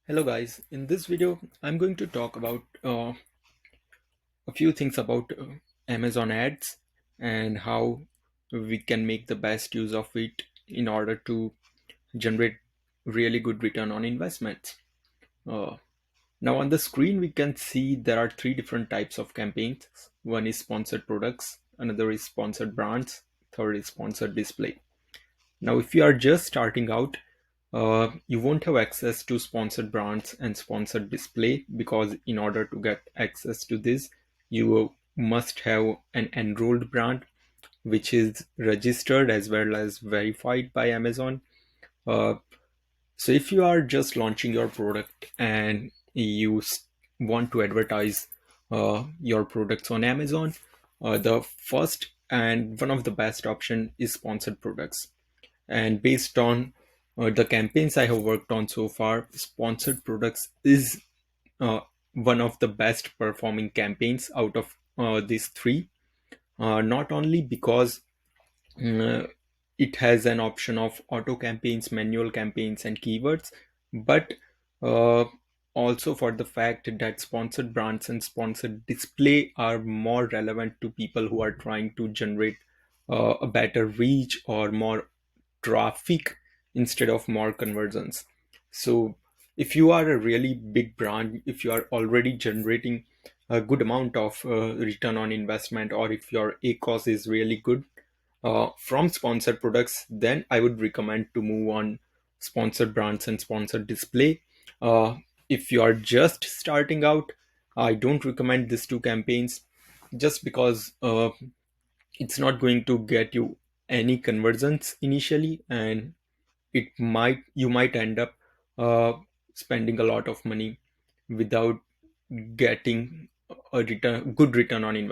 Hello guys, in this video I'm going to talk about a few things about Amazon ads and how we can make the best use of it in order to generate really good return on investments. Uh, Now on the screen we can see there are three different types of campaigns. One is sponsored products, another is sponsored brands, third is sponsored display. Now, if you are just starting out, you won't have access to sponsored brands and sponsored display because in order to get access to this, you must have an enrolled brand which is registered as well as verified by Amazon. Uh, so, if you are just launching your product and want to advertise your products on Amazon, the first and one of the best option is sponsored products. And based on the campaigns I have worked on so far, sponsored products is one of the best performing campaigns out of these three. Not only because uh, it has an option of auto campaigns, manual campaigns, and keywords, but uh, also for the fact that sponsored brands and sponsored display are more relevant to people who are trying to generate a better reach or more traffic instead of more conversions. So if you are a really big brand, if you are already generating a good amount of return on investment, or if your ACOS is really good from sponsored products, then I would recommend to move on sponsored brands and sponsored display. If you are just starting out, I don't recommend these two campaigns just because it's not going to get you any conversions initially, and you might end up uh, spending a lot of money without getting a good return on investment.